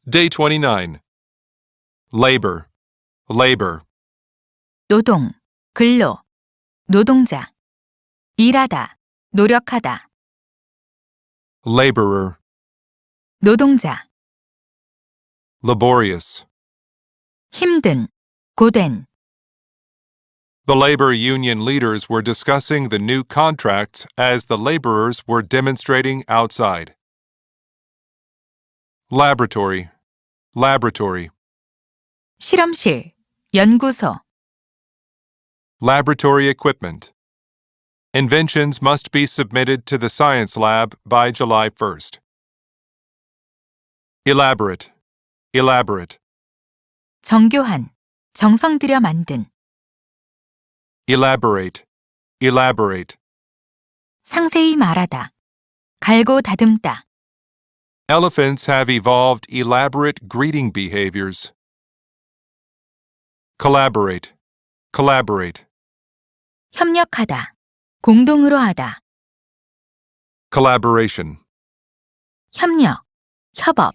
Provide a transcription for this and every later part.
Day 29. Labor, labor. 노동, 근로, 노동자. 일하다, 노력하다. Laborer, 노동자. laborious. 힘든, 고된. The labor union leaders were discussing the new contracts as the laborers were demonstrating outside. Laboratory, laboratory. 실험실, 연구소. Laboratory equipment. Inventions must be submitted to the science lab by July 1st. Elaborate, elaborate. 정교한, 정성 들여 만든. Elaborate, elaborate. 상세히 말하다. 갈고 다듬다. Elephants have evolved elaborate greeting behaviors. Collaborate, collaborate. 협력하다. 공동으로 하다. Collaboration. 협력, 협업.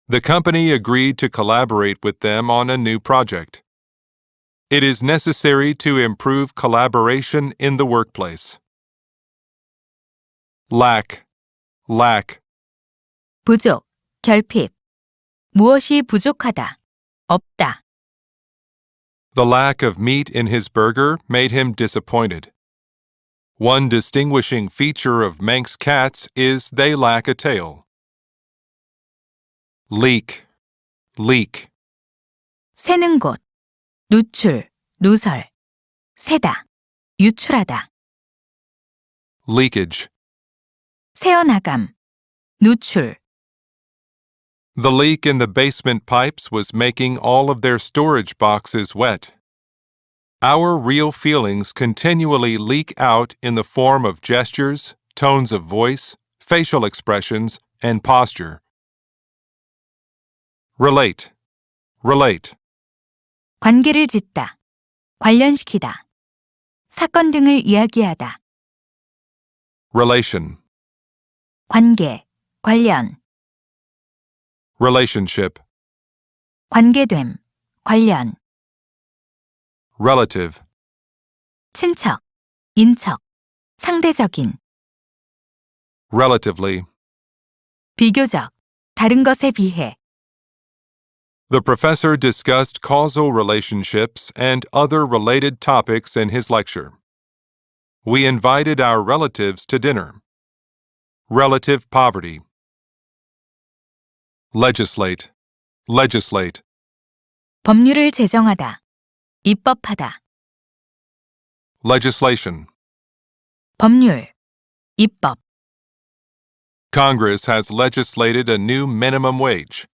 The company agreed to collaborate with them on a new project. It is necessary to improve collaboration in the workplace. Lack, lack. 부족, 결핍. 무엇이 부족하다. 없다. The lack of meat in his burger made him disappointed. One distinguishing feature of Manx cats is they lack a tail. Leak, leak. 새는 곳. 누출, 누설. 새다. 유출하다. Leakage. 새어나감. 누출. The leak in the basement pipes was making all of their storage boxes wet. Our real feelings continually leak out in the form of gestures, tones of voice, facial expressions, and posture. Relate, relate. 관계를 짓다. 관련시키다. 사건 등을 이야기하다. Relation, 관계, 관련. relationship. 관계됨, 관련. Relative, 친척, 인척. 상대적인. relatively. 비교적. 다른 것에 비해. The professor discussed causal relationships and other related topics in his lecture. We invited our relatives to dinner. Relative poverty. Legislate, legislate. 법률을 제정하다. 입법하다. Legislation. 법률. 입법. Congress has legislated a new minimum wage.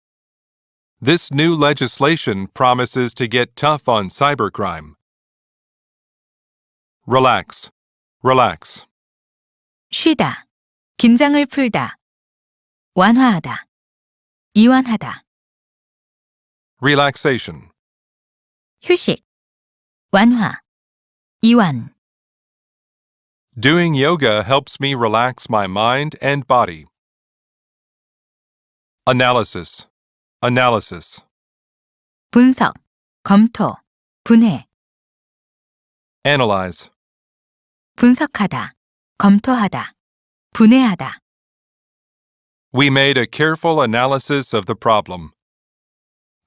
This new legislation promises to get tough on cybercrime. Relax, relax. 쉬다. 긴장을 풀다. 완화하다. 이완하다. Relaxation. 휴식. 완화. 이완. Doing yoga helps me relax my mind and body. Analysis, analysis. 분석. 검토. 분해. Analyze. 분석하다. 검토하다. 분해하다. We made a careful analysis of the problem.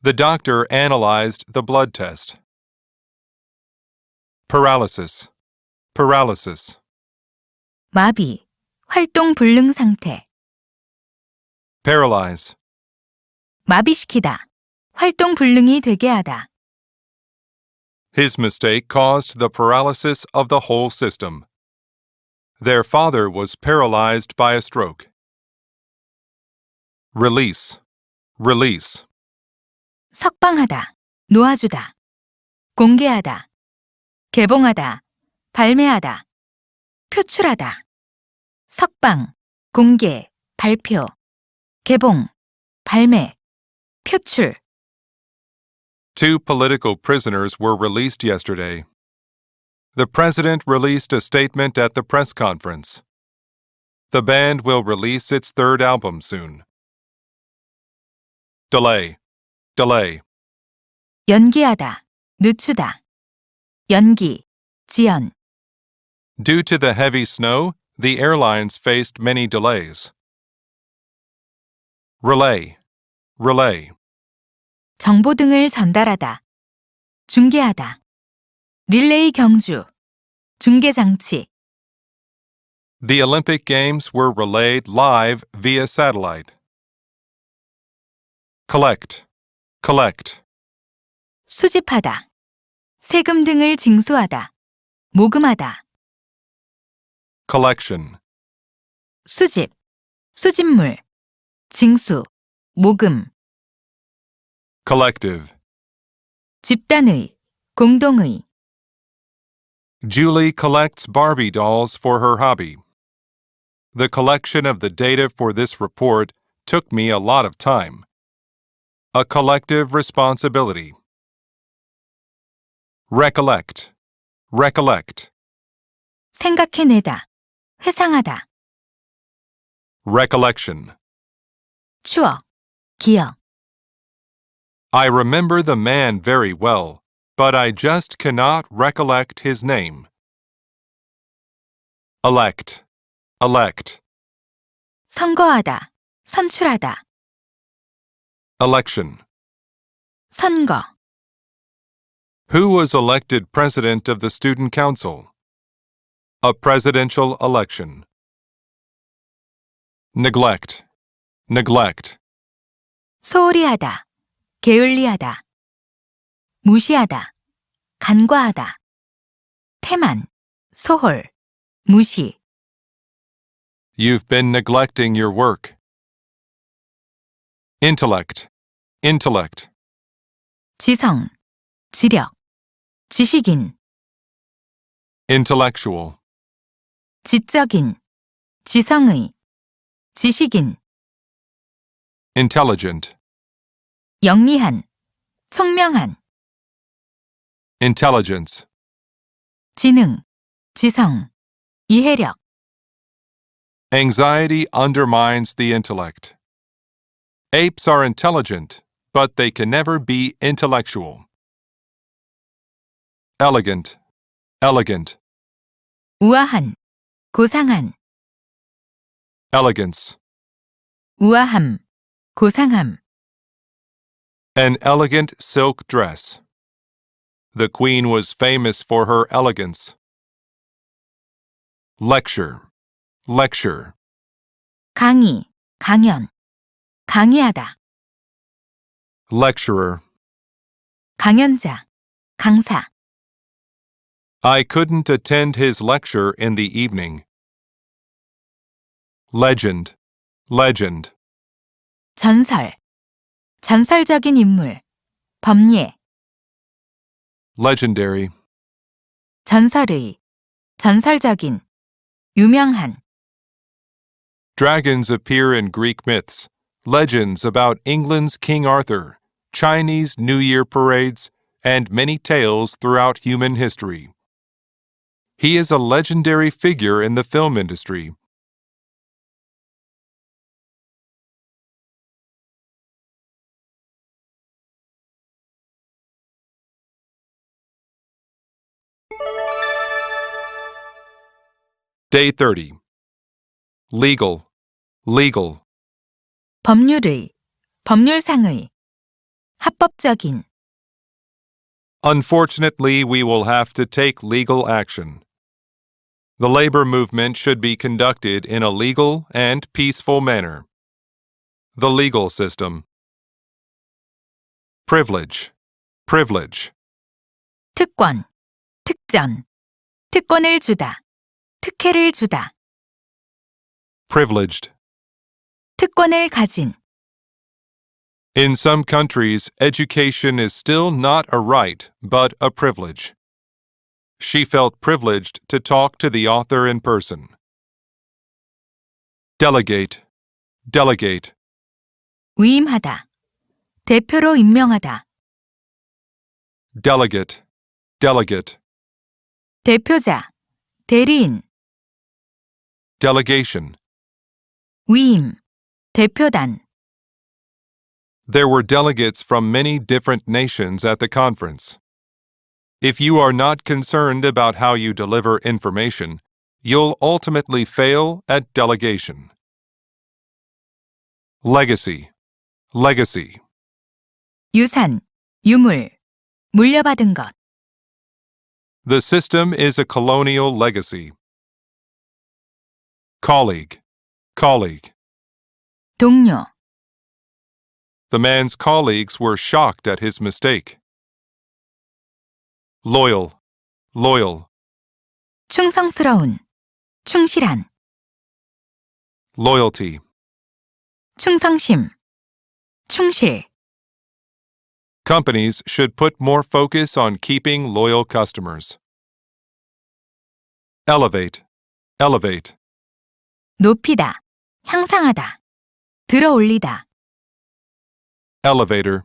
The doctor analyzed the blood test. Paralysis, paralysis. 마비. 활동 불능 상태. Paralyze. 마비시키다. 활동 불능이 되게 하다. His mistake caused the paralysis of the whole system. Their father was paralyzed by a stroke. Release, release. 석방하다. 놓아주다. 공개하다. 개봉하다. 발매하다. 표출하다. 석방. 공개. 발표. 개봉. 발매. 표출. 2 political prisoners were released yesterday. The president released a statement at the press conference. The band will release its third album soon. delay, delay. 연기하다, 늦추다. 연기, 지연. Due to the heavy snow, the airlines faced many delays. Relay, relay. 정보 등을 전달하다. 중계하다. 릴레이 경주. 중계장치. The Olympic Games were relayed live via satellite. Collect, collect. 수집하다. 세금 등을 징수하다. 모금하다. Collection, 수집. 수집물. 징수. 모금. collective. 집단의. 공동의. Julie collects Barbie dolls for her hobby. The collection of the data for this report took me a lot of time. A collective responsibility. Recollect, recollect. 생각해내다. 회상하다. Recollection. 추억. 기억. I remember the man very well, but I just cannot recollect his name. Elect, elect. 선거하다. 선출하다. Election. 선거. Who was elected president of the student council? A presidential election. Neglect, neglect. 소홀히 하다. 게을리하다. 무시하다. 간과하다. 태만. 소홀. 무시. You've been neglecting your work. Intellect, intellect. 지성. 지력. 지식인. Intellectual. 지적인. 지성의. 지식인. Intelligent, 영리한. 총명한. intelligence. 지능. 지성. 이해력. Anxiety undermines the intellect. Apes are intelligent, but they can never be intellectual. Elegant, elegant. 우아한. 고상한. Elegance. 우아함. 고상함. An elegant silk dress. The queen was famous for her elegance. Lecture, lecture. 강의. 강연. 강의하다. Lecturer. 강연자. 강사. I couldn't attend his lecture in the evening. Legend, legend. 전설. 전설적인 인물. 범예. Legendary. 전설의. 전설적인. 유명한. Dragons appear in Greek myths, legends about England's King Arthur, Chinese New Year parades, and many tales throughout human history. He is a legendary figure in the film industry. Day 30. Legal, legal. 법률의. 법률상의. 합법적인. Unfortunately, we will have to take legal action. The labor movement should be conducted in a legal and peaceful manner. The legal system. Privilege, privilege. 특권. 특전. 특권을 주다. 특혜를 주다. Privileged. 특권을 가진. In some countries, education is still not a right, but a privilege. She felt privileged to talk to the author in person. Delegate, delegate. 위임하다. 대표로 임명하다. Delegate, delegate. 대표자. 대리인. Delegation. 위임. 대표단. There were delegates from many different nations at the conference. If you are not concerned about how you deliver information, you'll ultimately fail at delegation. Legacy. Legacy. 유산, 유물, 물려받은 것. The system is a colonial legacy. Colleague. Colleague. 동료, The man's colleagues were shocked at his mistake. Loyal. Loyal. 충성스러운, 충실한, Loyalty. 충성심, 충실. Companies should put more focus on keeping loyal customers. Elevate. Elevate. 높이다, 향상하다, 들어 올리다. Elevator.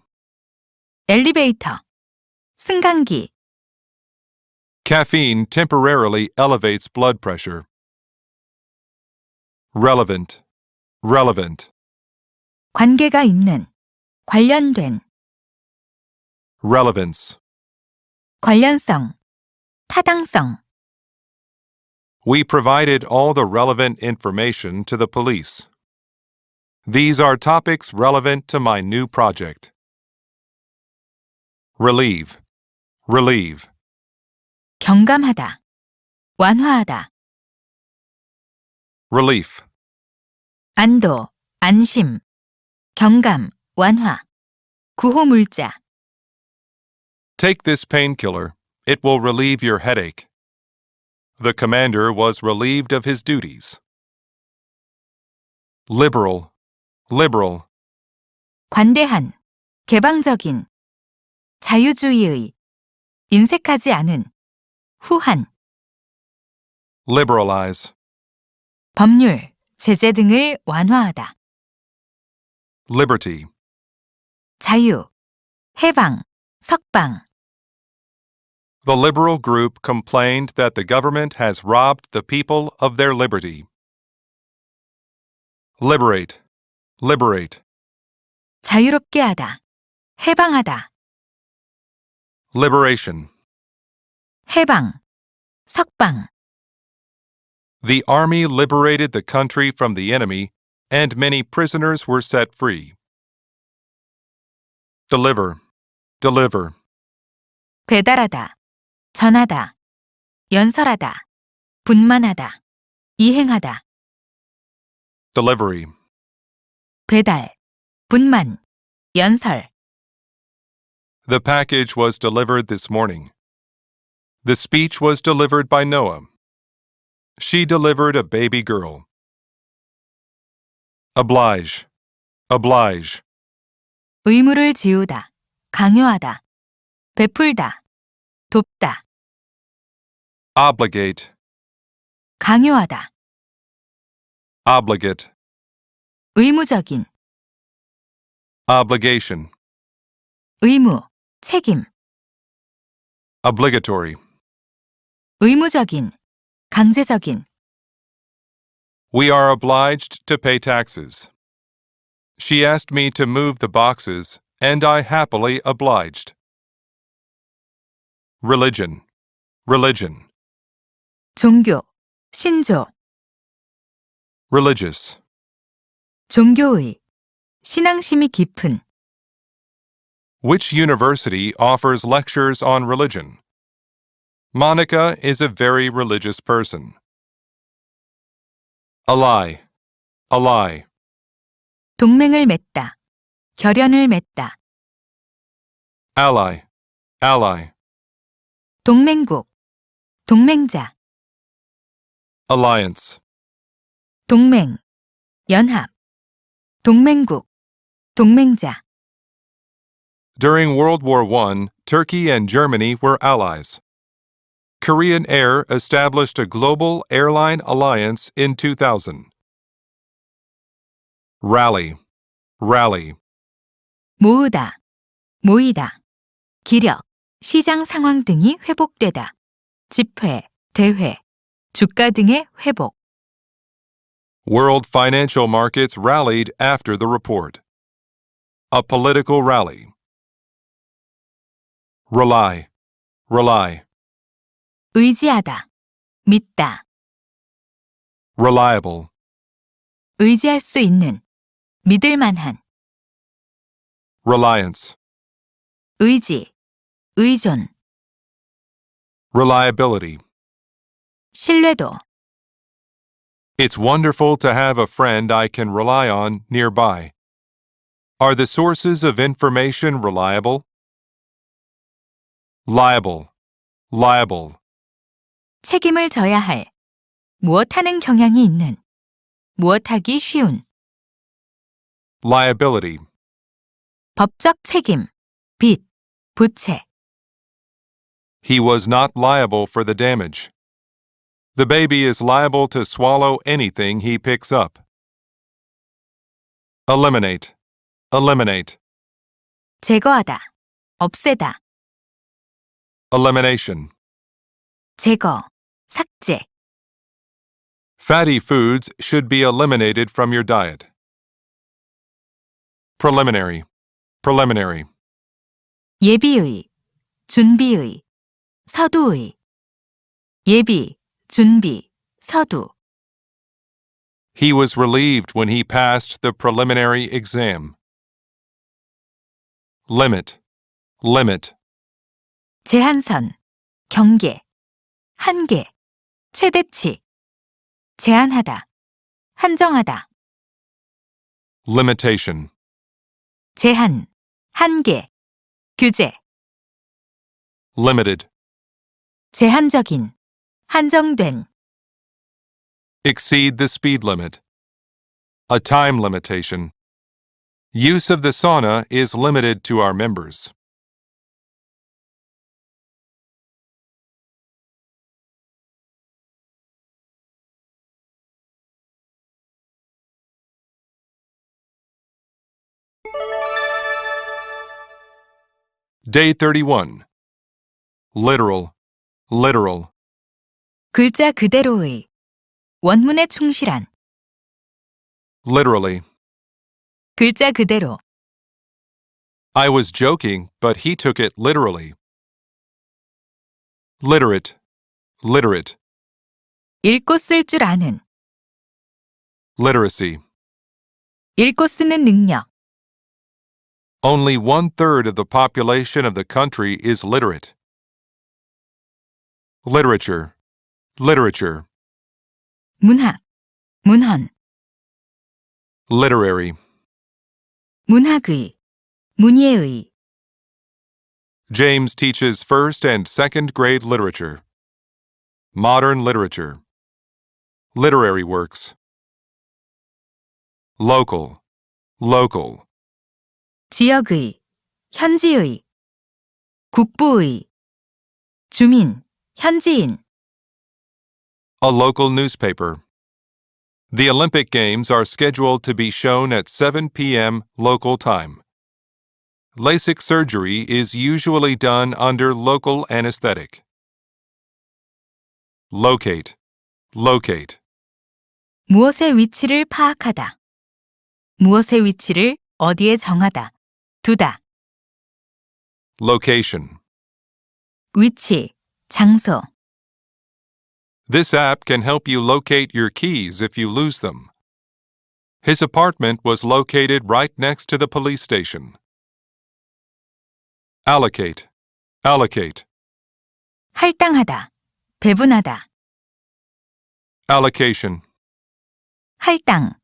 엘리베이터, 승강기, Caffeine temporarily elevates blood pressure. Relevant. Relevant. 관계가 있는, 관련된, Relevance. 관련성, 타당성. We provided all the relevant information to the police. These are topics relevant to my new project. Relieve. Relieve. 경감하다, 완화하다. Relief. 안도, 안심, 경감, 완화. 구호물자, Take this painkiller. It will relieve your headache. The commander was relieved of his duties. Liberal. Liberal. 관대한, 개방적인, 자유주의의, 인색하지 않은, 후한, Liberalize. 법률, 제재 등을 완화하다. Liberty. 자유, 해방, 석방. The liberal group complained that the government has robbed the people of their liberty. Liberate. Liberate. 자유롭게 하다, 해방하다. Liberation. 해방, 석방. The army liberated the country from the enemy, and many prisoners were set free. Deliver. Deliver. 배달하다, 전하다, 연설하다, 분만하다, 이행하다. Delivery. 배달, 분만, 연설. The package was delivered this morning. The speech was delivered by Noah. She delivered a baby girl. Oblige. Oblige. 의무를 지우다, 강요하다, 베풀다, 돕다, Obligate. 강요하다. Obligate. 의무적인, Obligation. 의무, 책임. Obligatory. 의무적인, 강제적인. We are obliged to pay taxes. She asked me to move the boxes, and I happily obliged. Religion. Religion. 종교, 신조. Religious. 종교의, 신앙심이 깊은. Which university offers lectures on religion? Monica is a very religious person. Ally. Ally. 동맹을 맺다, 결연을 맺다. Ally. Ally. 동맹국, 동맹자. Alliance. 동맹, 연합. 동맹국, 동맹자. During World War I, Turkey and Germany were allies. Korean Air established a global airline alliance in 2000. Rally. Rally. 모으다, 모이다. 기력, 시장 상황 등이 회복되다. 집회, 대회, 주가 등의 회복. World financial markets rallied after the report. A political rally. Rely. Rely. 의지하다, 믿다, Reliable. 의지할 수 있는, 믿을 만한, Reliance. 의지, 의존, Reliability. 신뢰도, It's wonderful to have a friend I can rely on nearby. Are the sources of information reliable? Liable. Liable. 책임을 져야 할, 무엇하는 경향이 있는, 무엇하기 쉬운, Liability. 법적 책임, 빚, 부채, He was not liable for the damage. The baby is liable to swallow anything he picks up. Eliminate. Eliminate. 제거하다, 없애다, Elimination. 제거, 삭제, Fatty foods should be eliminated from your diet. Preliminary. Preliminary. 예비의, 준비의, 서두의, 예비, 준비, 서두, He was relieved when he passed the preliminary exam. Limit. Limit. 제한선, 경계, 한계, 최대치, 제한하다, 한정하다, Limitation. 제한, 한계, 규제, Limited. 제한적인, 한정된, Exceed the speed limit. A time limitation. Use of the sauna is limited to our members. Day 31. Literal. Literal. 글자 그대로의, 원문에 충실한, Literally. 글자 그대로, I was joking, but he took it literally. Literate. Literate. 읽고 쓸 줄 아는, Literacy. 읽고 쓰는 능력, Only 1/3 of the population of the country is literate. Literature. Literature. 문학, 문헌, Literary. 문학의, 문예의, James teaches first and second grade literature. Modern literature. Literary works. Local. Local. 지역의, 현지의, 국부의, 주민, 현지인, A local newspaper. The Olympic Games are scheduled to be shown at 7 p.m. local time. LASIK surgery is usually done under local anesthetic. Locate. Locate. 무엇의 위치를 파악하다, 무엇의 위치를 어디에 정하다, 두다, Location. 위치, 장소, This app can help you locate your keys if you lose them. His apartment was located right next to the police station. Allocate. Allocate. 할당하다, 배분하다, Allocation. 할당,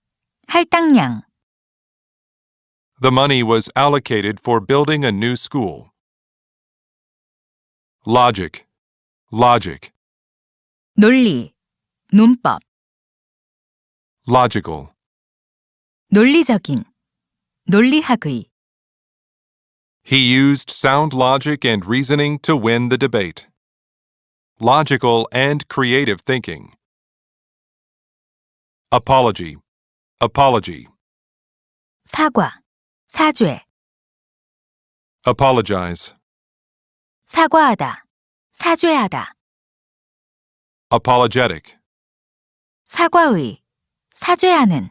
할당량, The money was allocated for building a new school. Logic. Logic. 논리, 논법, Logical. 논리적인, 논리학의, He used sound logic and reasoning to win the debate. Logical and creative thinking. Apology. Apology. 사과, 사죄, Apologize. 사과하다, 사죄하다, Apologetic. 사과의, 사죄하는,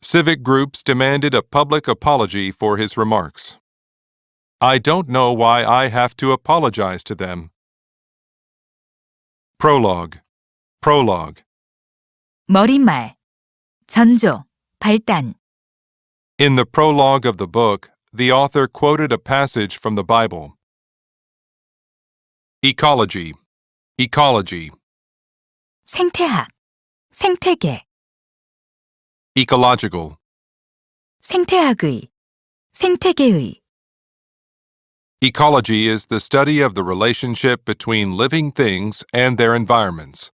Civic groups demanded a public apology for his remarks. I don't know why I have to apologize to them. Prologue. Prologue. 머릿말, 전조, 발단. In the prologue of the book, the author quoted a passage from the Bible. Ecology. Ecology. 생태학, 생태계. Ecological. 생태학의, 생태계의. Ecology is the study of the relationship between living things and their environments.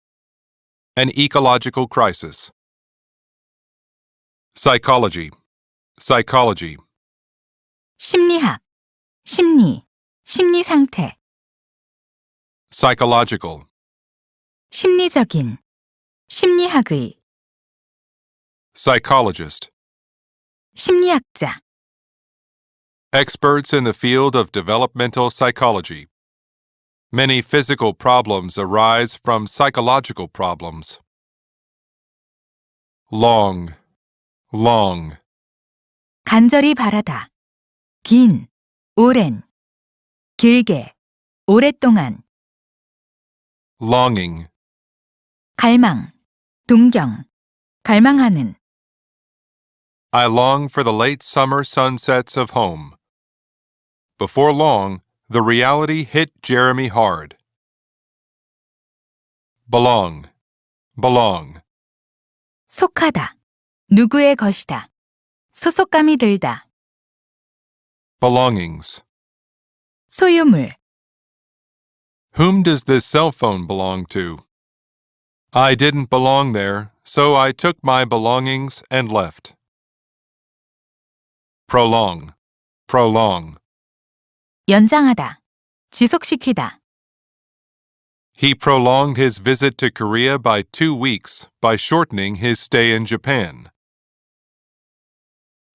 An ecological crisis. Psychology. Psychology. 심리학, 심리, 심리 상태. Psychological. 심리적인, 심리학의. Psychologist. 심리학자. Experts in the field of developmental psychology. Many physical problems arise from psychological problems. Long. Long. 간절히 바라다. 긴, 오랜. 길게, 오랫동안. Longing. 갈망, 동경. 갈망하는. I long for the late summer sunsets of home. Before long, the reality hit Jeremy hard. Belong. Belong. 속하다. 누구의 것이다. 소속감이 들다. Belongings. 소유물. Whom does this cell phone belong to? I didn't belong there, so I took my belongings and left. Prolong. Prolong. 연장하다. 지속시키다. He prolonged his visit to Korea by 2 weeks by shortening his stay in Japan.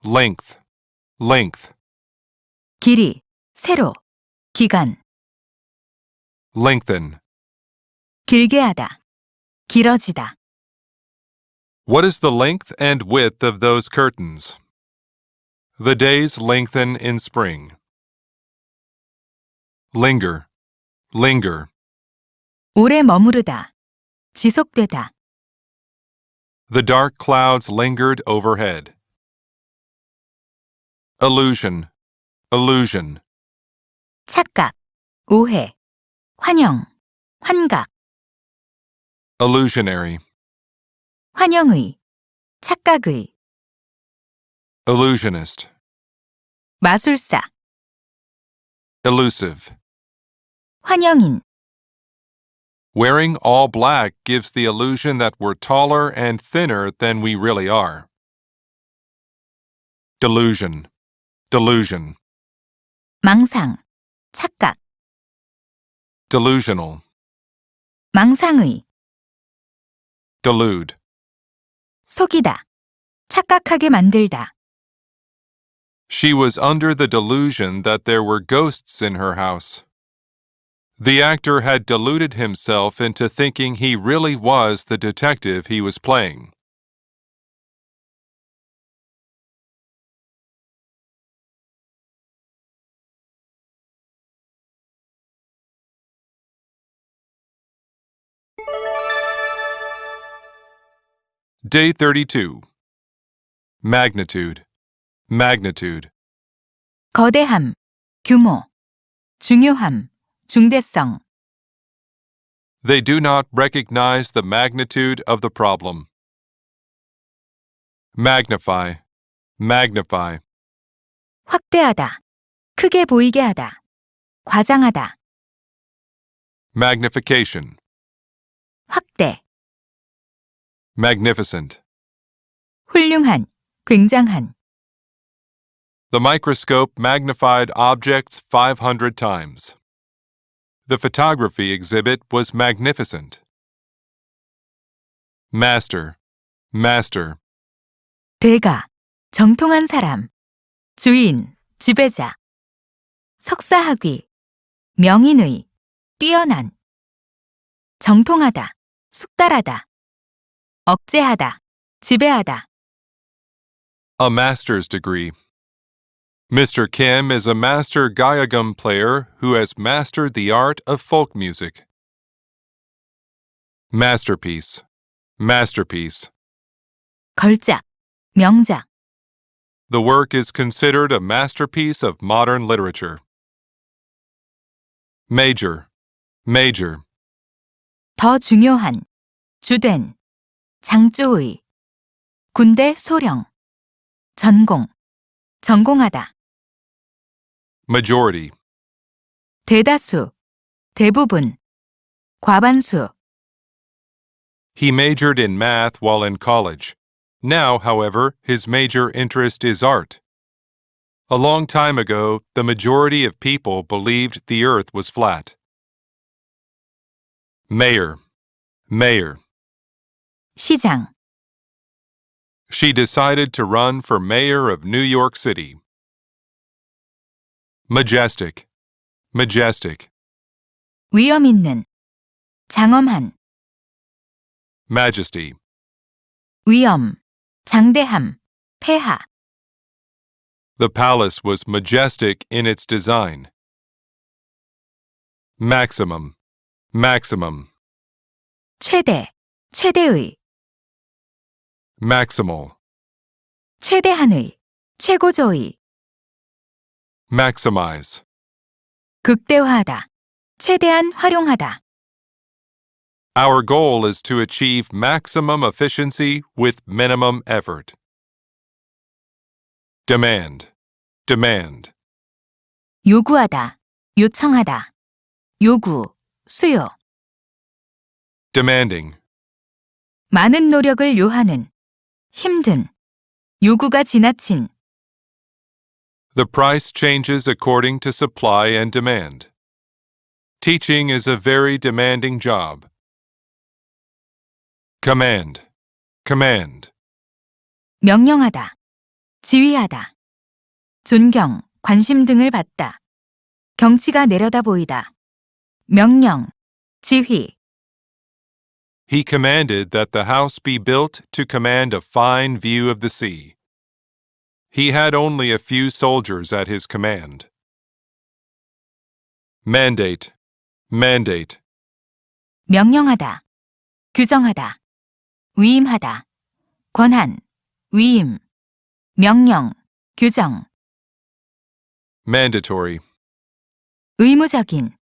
Length. Length. 길이, 세로, 기간. Lengthen. 길게 하다. 길어지다. What is the length and width of those curtains? The days lengthen in spring. Linger. Linger. 오래 머무르다. 지속되다. The dark clouds lingered overhead. Illusion. Illusion. 착각, 오해, 환영, 환각. Illusionary. 환영의, 착각의. Illusionist. 마술사, Elusive. 환영인. Wearing all black gives the illusion that we're taller and thinner than we really are. Delusion. Delusion. 망상, 착각. Delusional. 망상의. Delude. 속이다. 착각하게 만들다. She was under the delusion that there were ghosts in her house. The actor had deluded himself into thinking he really was the detective he was playing. Day 32. Magnitude. Magnitude. 거대함, 규모. 중요함, 중대성. They do not recognize the magnitude of the problem. Magnify. Magnify. 확대하다. 크게 보이게 하다. 과장하다. Magnification. 확대. Magnificent. 훌륭한, 굉장한. The microscope magnified objects 500 times. The photography exhibit was magnificent. Master. Master. 대가, 정통한 사람. 주인, 지배자. 석사학위. 명인의. 뛰어난. 정통하다. 숙달하다. 억제하다. 지배하다. A master's degree. Mr. Kim is a master gayagum player who has mastered the art of folk music. Masterpiece. Masterpiece. 걸작, 명작. The work is considered a masterpiece of modern literature. Major. Major. 더 중요한, 주된, 장조의. 군대 소령. 전공, 전공하다. Majority. 대다수, 대부분, 과반수. He majored in math while in college. Now, however, his major interest is art. A long time ago, the majority of people believed the earth was flat. Mayor. Mayor. 시장, She decided to run for mayor of New York City. Majestic. Majestic. 위험 있는, 장엄한. Majesty. 위험, 장대함, 폐하. The palace was majestic in its design. Maximum. Maximum. 최대, 최대의. Maximal. 최대한의, 최고조의. Maximize. 극대화하다, 최대한 활용하다. Our goal is to achieve maximum efficiency with minimum effort. Demand. Demand. 요구하다, 요청하다. 요구, 수요. Demanding. 많은 노력을 요하는, 힘든. 요구가 지나친. The price changes according to supply and demand. Teaching is a very demanding job. Command. Command. 명령하다, 지휘하다. 존경, 관심 등을 받다. 경치가 내려다 보이다. 명령, 지휘. He commanded that the house be built to command a fine view of the sea. He had only a few soldiers at his command. Mandate. Mandate. 명령하다, 규정하다. 위임하다. 권한, 위임. 명령, 규정. Mandatory. 의무적인.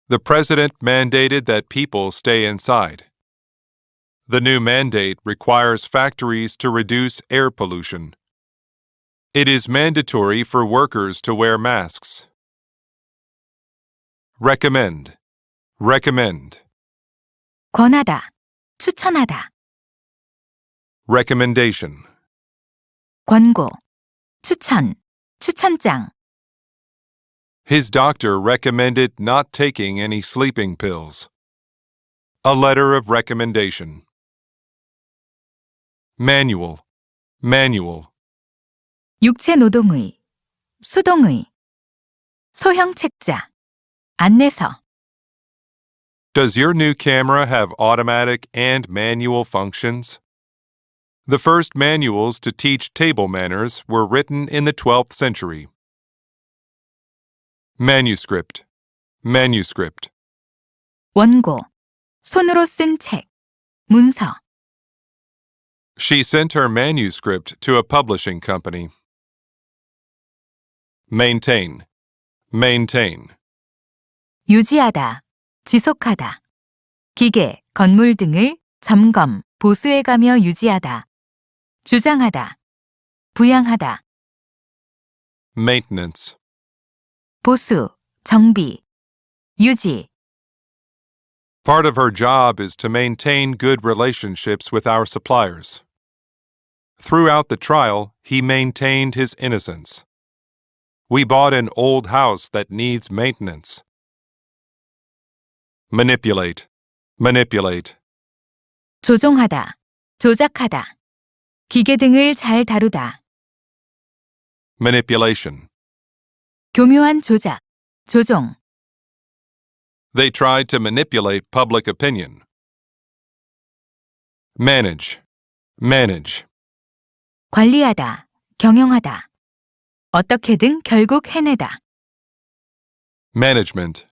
The president mandated that people stay inside. The new mandate requires factories to reduce air pollution. It is mandatory for workers to wear masks. Recommend. Recommend. 권하다, 추천하다. Recommendation. 권고, 추천, 추천장. His doctor recommended not taking any sleeping pills. A letter of recommendation. Manual. Manual. 육체 노동의, 수동의. 소형 책자, 안내서. Does your new camera have automatic and manual functions? The first manuals to teach table manners were written in the 12th century. Manuscript. Manuscript. 원고, 손으로 쓴 책, 문서. She sent her manuscript to a publishing company. Maintain. Maintain. 유지하다, 지속하다. 기계, 건물 등을 점검, 보수해가며 유지하다. 주장하다, 부양하다. Maintenance. 보수, 정비, 유지. Part of her job is to maintain good relationships with our suppliers. Throughout the trial, he maintained his innocence. We bought an old house that needs maintenance. Manipulate. Manipulate. 조종하다, 조작하다. 기계 등을 잘 다루다. Manipulation. 교묘한 조작, 조종. They tried to manipulate public opinion. Manage. Manage. 관리하다, 경영하다. 어떻게든 결국 해내다. Management.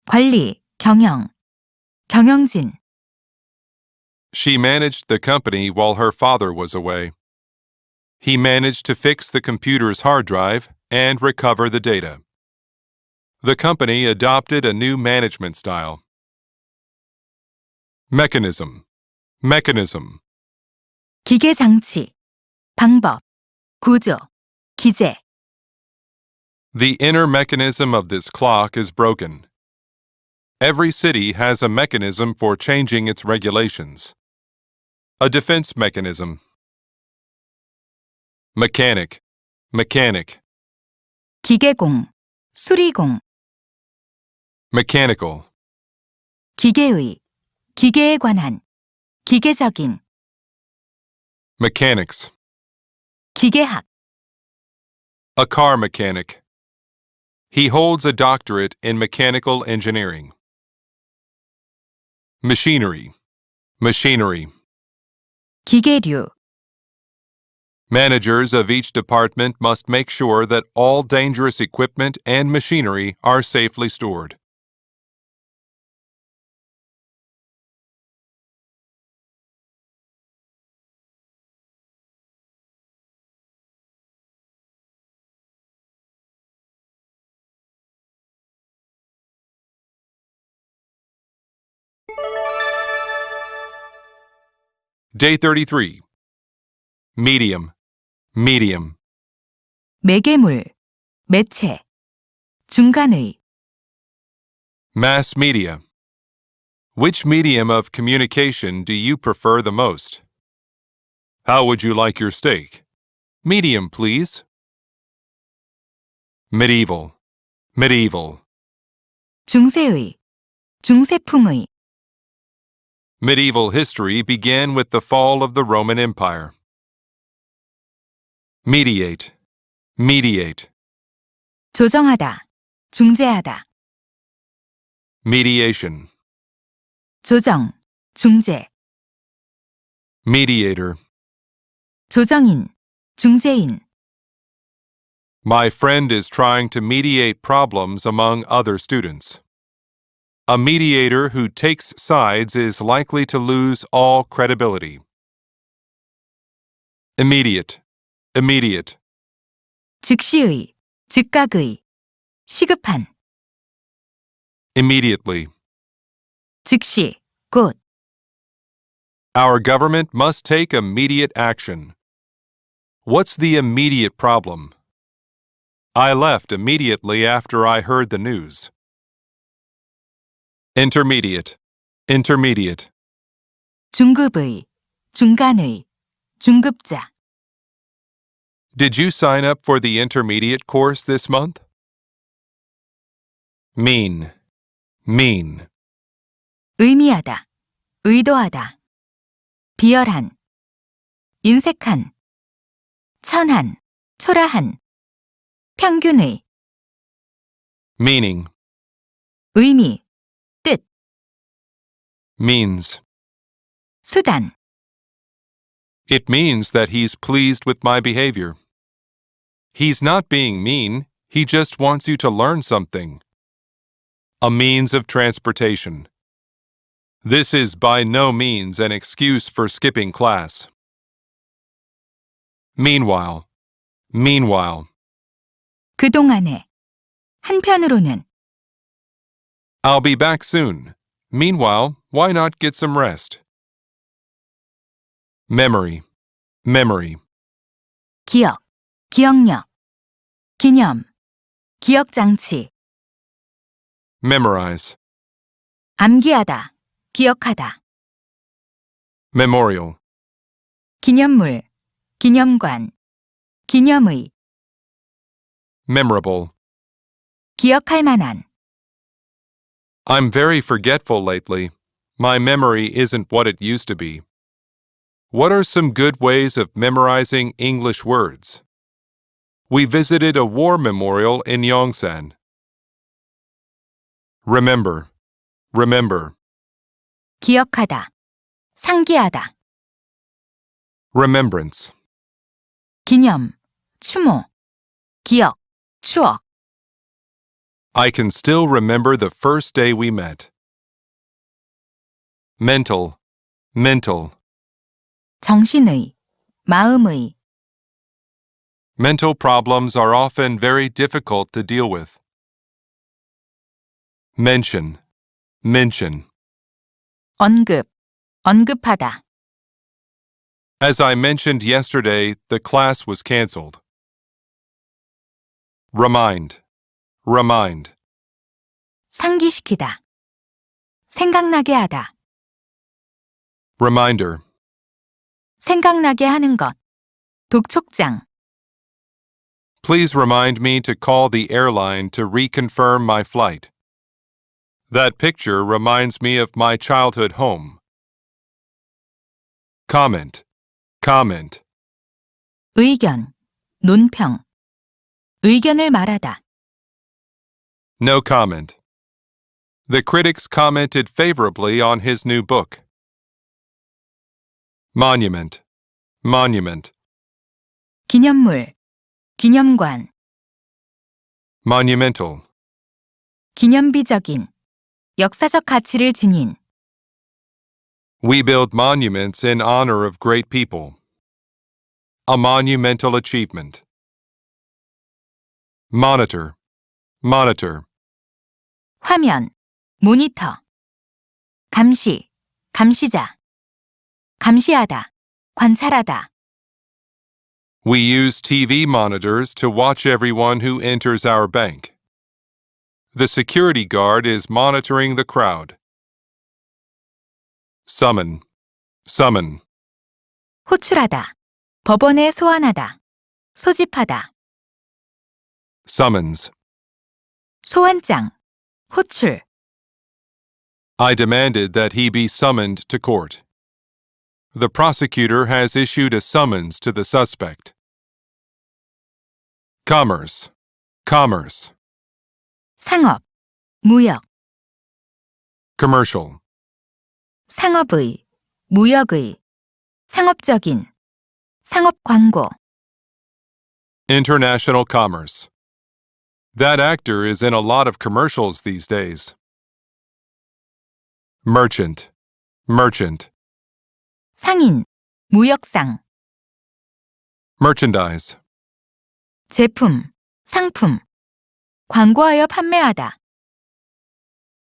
관리, 경영. 경영진. She managed the company while her father was away. He managed to fix the computer's hard drive and recover the data. The company adopted a new management style. Mechanism. Mechanism. 기계 장치. 방법. 구조. 기제. The inner mechanism of this clock is broken. Every city has a mechanism for changing its regulations. A defense mechanism. Mechanic. Mechanic. 기계공. 수리공. Mechanical. 기계의. 기계에 관한. 기계적인. Mechanics. 기계학. A car mechanic. He holds a doctorate in mechanical engineering. Machinery. Machinery. 기계류. Managers of each department must make sure that all dangerous equipment and machinery are safely stored. Day 33. Medium. Medium. 매개물. 매체. 중간의. Mass media. Which medium of communication do you prefer the most? How would you like your steak? Medium, please. Medieval. Medieval. 중세의. 중세풍의. Medieval history began with the fall of the Roman Empire. Mediate. Mediate. 조정하다. 중재하다. Mediation. 조정. 중재. Mediator. 조정인. 중재인. My friend is trying to mediate problems among other students. A mediator who takes sides is likely to lose all credibility. Immediate. Immediate. 즉시의. 즉각의. 시급한. Immediately. 즉시. 곧. Our government must take immediate action. What's the immediate problem? I left immediately after I heard the news. Intermediate. Intermediate. 중급의. 중간의. 중급자. Did you sign up for the intermediate course this month? Mean. Mean. 의미하다. 의도하다. 비열한. 인색한. 천한. 초라한. 평균의. Meaning. 의미. 뜻. Means. 수단. It means that he's pleased with my behavior. He's not being mean, he just wants you to learn something. A means of transportation. This is by no means an excuse for skipping class. Meanwhile. Meanwhile. 그동안에. 한편으로는. I'll be back soon. Meanwhile, why not get some rest? Memory. Memory. 기억. 기억력. 기념. 기억장치. Memorize. 암기하다. 기억하다. Memorial. 기념물. 기념관. 기념의. Memorable. 기억할 만한. I'm very forgetful lately. My memory isn't what it used to be. What are some good ways of memorizing English words? We visited a war memorial in Yongsan. Remember. Remember. 기억하다. 상기하다. Remembrance. 기념, 추모, 기억, 추억. I can still remember the first day we met. Mental, mental. 정신의, 마음의. Mental problems are often very difficult to deal with. Mention, mention. 언급, 언급하다. As I mentioned yesterday, the class was canceled. Remind, remind. 상기시키다. 생각나게 하다. Reminder. 생각나게 하는 것. 독촉장. Please remind me to call the airline to reconfirm my flight. That picture reminds me of my childhood home. Comment, comment. 의견, 논평. 의견을 말하다. No comment. The critics commented favorably on his new book. Monument, monument. 기념물, 기념관. Monumental. 기념비적인. 역사적 가치를 지닌. We build monuments in honor of great people. A monumental achievement. Monitor, monitor. 화면, 모니터. 감시, 감시자. 감시하다, 관찰하다. We use TV monitors to watch everyone who enters our bank. The security guard is monitoring the crowd. Summon, summon. 호출하다, 법원에 소환하다. 소집하다. Summons. 소환장, 호출. I demanded that he be summoned to court. The prosecutor has issued a summons to the suspect. Commerce, commerce. 상업, 무역. Commercial. 상업의, 무역의. 상업적인. 상업 광고. International commerce. That actor is in a lot of commercials these days. Merchant, merchant. 상인, 무역상. Merchandise. 제품, 상품. 광고하여 판매하다.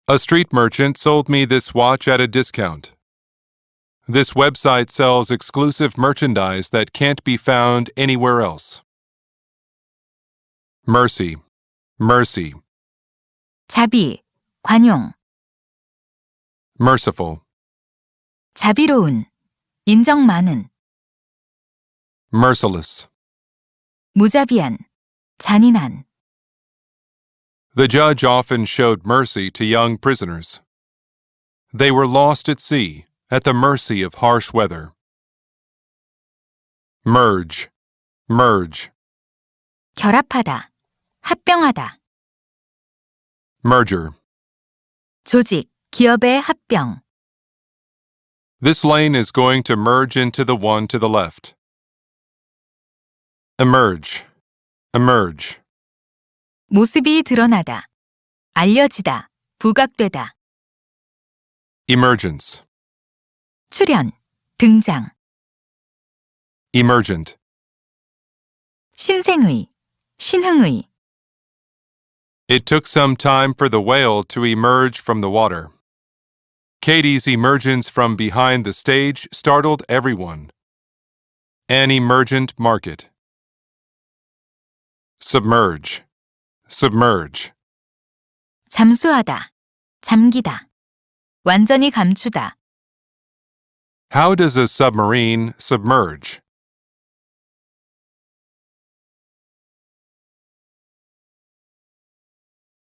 A street merchant sold me this watch at a discount. This website sells exclusive merchandise that can't be found anywhere else. Mercy, mercy. 자비, 관용. Merciful. 자비로운. 인정 많은. Merciless. 무자비한. 잔인한. The judge often showed mercy to young prisoners. They were lost at sea, at the mercy of harsh weather. Merge, merge. 결합하다. 합병하다. Merger. 조직, 기업의 합병. This lane is going to merge into the one to the left. Emerge, emerge. 모습이 드러나다. 알려지다. 부각되다. Emergence, 출현. 등장. emergent. 신생의. 신흥의. It took some time for the whale to emerge from the water. Katie's emergence from behind the stage startled everyone. An emergent market. Submerge, submerge. 잠수하다. 잠기다. 완전히 감추다. How does a submarine submerge?